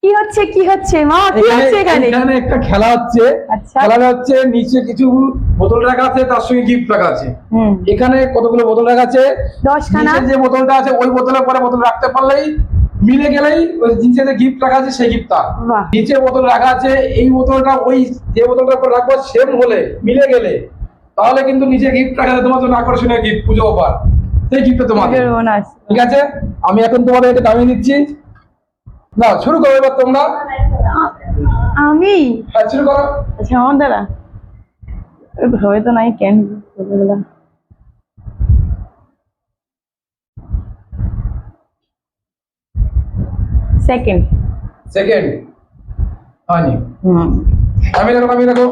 কি হচ্ছে মা, কি হচ্ছে এখানে? এখানে একটা খেলা হচ্ছে। আচ্ছা। খেলাটা হচ্ছে নিচে কিছু বোতল রাখা আছে, তার সঙ্গে গিফট রাখা আছে। এখানে কতগুলো বোতল রাখা আছে? 10খানা। নিচে যে বোতলটা আছে ওই বোতলের পরে বোতল রাখতে পারলেই, মিলে গেলেই ওই নিচে যে গিফট রাখা আছে সেই গিফটটা। বাহ। নিচে বোতল রাখা আছে, এই বোতলটা ওই যে বোতলটার উপর রাখবো সেম হলে, মিলে গেলে, তাহলে কিন্তু নিচে গিফট রাখা আছে তোমার জন্য আকর্ষণীয় গিফট, পুজো অফার। সেই গিফটটা তোমাদের, বোনাস। ঠিক আছে? আমি এখন তোমাদের এটা দামিয়ে দিচ্ছি। না, শুরু করো এবার তোমরা। আমি? হ্যাঁ, শুরু করো। আচ্ছা আমার দ্বারা হবে তো নাই কেন বললাম। সেকেন্ড। সেকেন্ড হয়নি। আমি রাখো, আমি রাখো।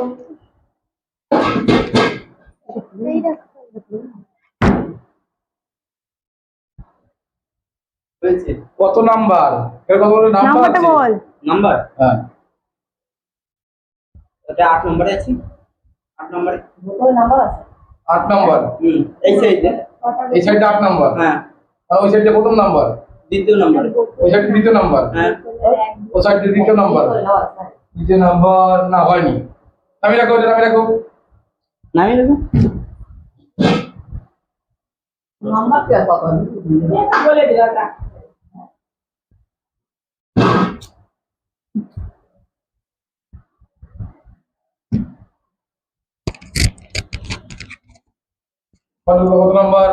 কত নাম্বার? এর কতগুলো নাম্বার নাম্বারটা আছে? বল। নাম্বার হ্যাঁ, এটা 8 নম্বরে আছে। 8 নম্বরে ওই নাম্বার আছে। 8 নাম্বার। এই সাইডে। এই সাইডে 8 নাম্বার। হ্যাঁ, আর ওই সাইডে প্রথম নাম্বার। দ্বিতীয় নম্বরে। ওই সাইডে দ্বিতীয় নাম্বার। হ্যাঁ, ওই সাইডে তৃতীয় নাম্বার। দ্বিতীয় নাম্বার না, হয়নি। আমি রাখো, এটা আমি রাখো। নামি দেখো। নাম্বার কি কত বলে দিলাটা। কত নাম্বার?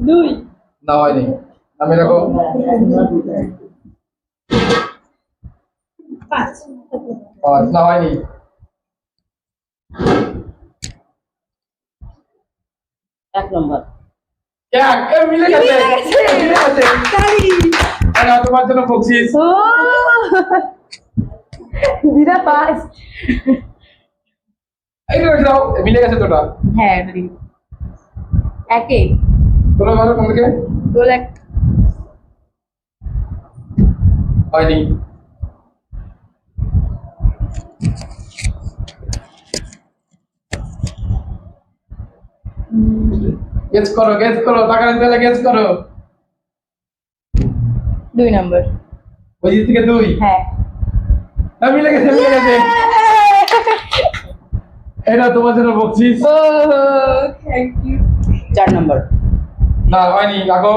2। না, হয়নি। আমি রাখো। 5। 5 না, হয়নি। 1 নম্বর। এক, এ মিলে গেছে। মিলে গেছে। আর তোমার জন্য বকশিস। ও দিদা 5। এই রে দাও, মিলে গেছে তোটা। হ্যাঁ রি একে তোরা ভালো তোমাকে বল এক। হয়নি। গেস করো, গেস করো, টাকা নিতে হলে গেস করো। 2 নাম্বার। ওই দিক থেকে 2। হ্যাঁ হ্যাঁ, মিলে গেছে, মিলে গেছে। এটা তোমার জন্য বকশিস। ও থ্যাংক ইউ। 4 নম্বর। না, হয়নি। রাখো।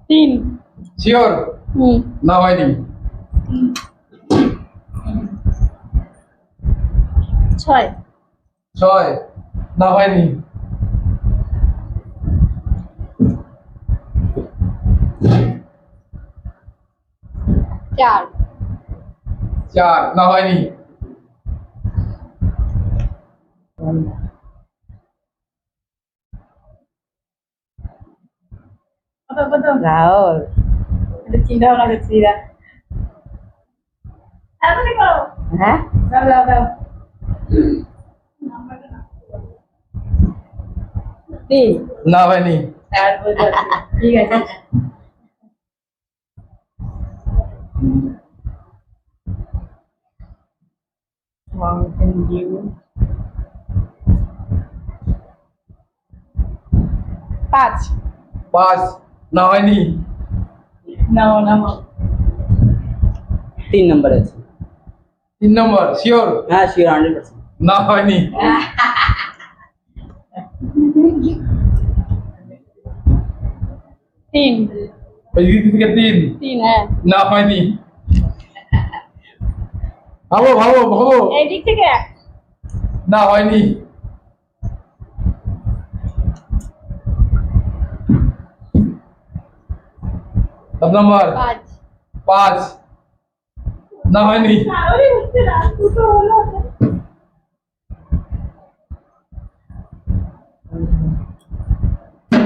3। শিওর? না, হয়নি। 6। 6 না, হয়নি। 4। 4 না, হয়নি। কত রাও এটা চিন্তা ভাবনা করছি না। হ্যাঁ দাও দাও দাও। 3। না, হয়নি। ঠিক আছে। Mountain Dew 5। 5 না, হয়নি। নাও নাও 3 নম্বরে আছে। 3 নম্বর শিওর? হ্যাঁ, শিওর 100%। না, হয়নি। 3। ওই দিক থেকে 3। 3 হ্যাঁ। না, হয়নি। ভাবো, ভাবো, ভাবো। এই দিক থেকে না, হয়নি। কত নম্বর? 5। 5 না, হয়নি। আরে হচ্ছে না দুটো হলো।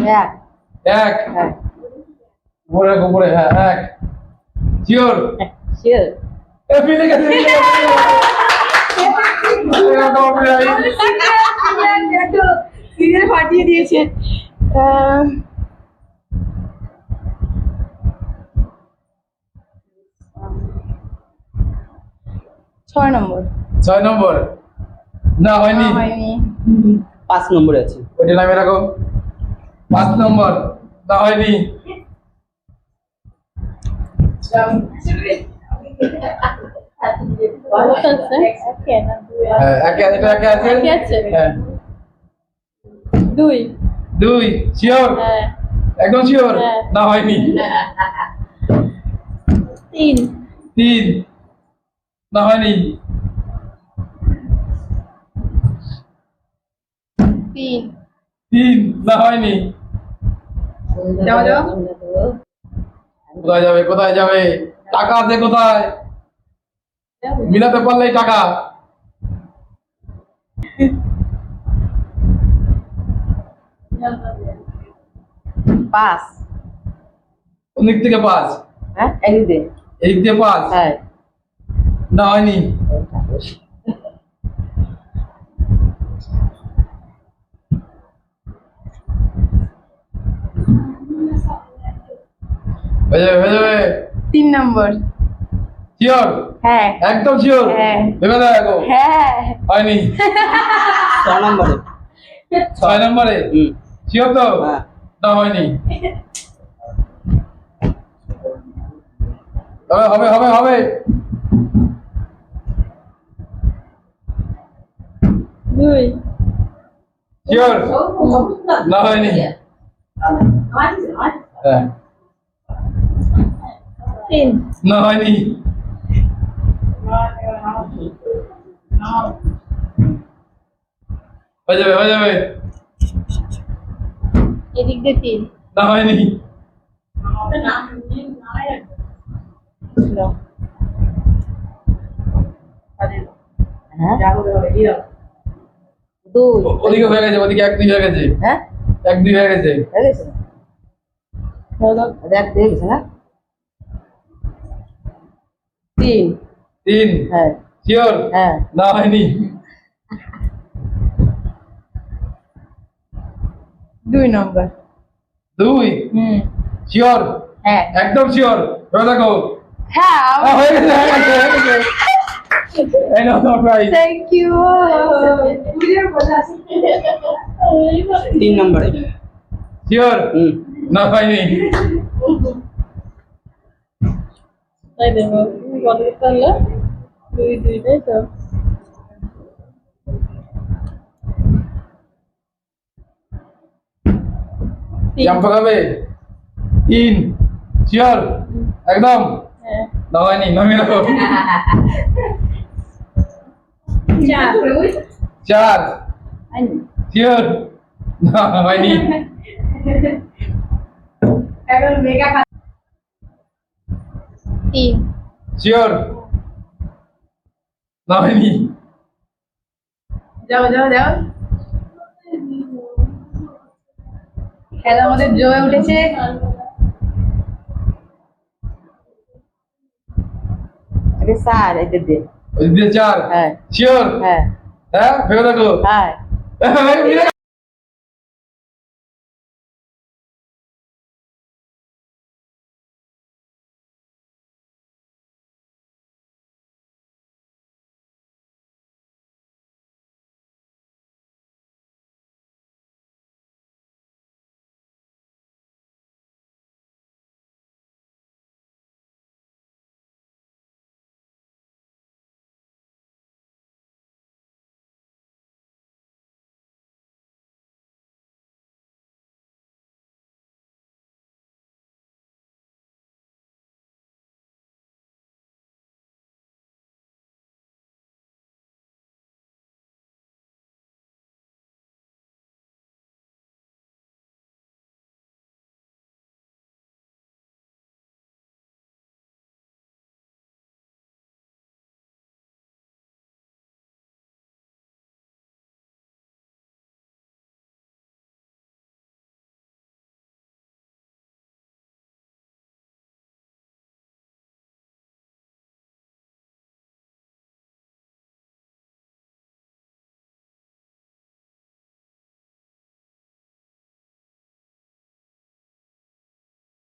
1। 1 হ্যাঁ উপরে রাখো, উপরে। হ্যাঁ, 1 শিওর? শিওর। এ মিলে গেছে, মিলে গেছে। এরকম হবে নাই। দেখো সিরিয়াল ফাটিয়ে দিয়েছে। 6 নম্বর। 6 নম্বর না, হয়নি। হয়নি। 5 নম্বরে আছে। ওইটা নামে রাখো। 5 নম্বর না হয়নি। হ্যাঁ, এটা একে আছে। একে আছে? হ্যাঁ, 2 2 শিওর, হ্যাঁ একদম শিওর। হ্যাঁ। না হয়নি। 3 3 না হয়নি। 3 না হয়নি। যাও যাও কোথায় যাবে, কোথায় যাবে? টাকা আছে কোথায়? মিলাতে পারলেই টাকা। পাঁচ। কোন দিক থেকে 5? হ্যাঁ, এই দে। এই দিক দিয়ে 5 হ্যাঁ। না হয়নি। হয়ে যাবে, হয়ে যাবে। 3 নম্বর শিওর, হ্যাঁ একদম শিওর। হ্যাঁ। ভেবে দেখো। হ্যাঁ হয়নি। 6 নম্বরে। 6 নম্বরে হুম। শিওর তো? হ্যাঁ। না হয়নি। হবে হবে হবে হবে। 2 শিওর, না হয়নি। হ্যাঁ, 3 না হয়নি। হয়ে যাবে, হয়ে যাবে। এদিক দিয়ে 3 না হয়নি। হ্যাঁ। 2। ওদিকে হয়ে গেছে, ওদিকে 1 2 হয়ে গেছে। হ্যাঁ, 1 2 হয়ে গেছে। হয়ে গেছে। দেখ, হয়ে গেছে না? 3। 3 হ্যাঁ। শিওর, হ্যাঁ। না হয়নি। 2 নম্বর 2 শিওর, হ্যাঁ একদম শিওর। ভেবে দেখো। হ্যাঁ হয়ে গেছে, হয়ে গেছে, হয়ে গেছে। এই নাও তোমার প্রাইজ। থ্যাংক ইউ 3 নম্বরে। শিওর, হুম। না হয়নি। তাই দেবো তুমি কত করতে পারলে 2 2 তাই তো জাম্প খাবে। 3 শিওর, একদম। হ্যাঁ না হয়নি, নামিয়ে রাখো। 4 শিওর, না হয়নি। 3 শিওর, না হয়নি। যাও যাও যাও খেলা আমাদের জমে উঠেছে আরে স্যার, এই দে। ওই দিয়ে 4 হ্যাঁ। শিওর, হ্যাঁ। হ্যাঁ ভেবে দেখো। হ্যাঁ।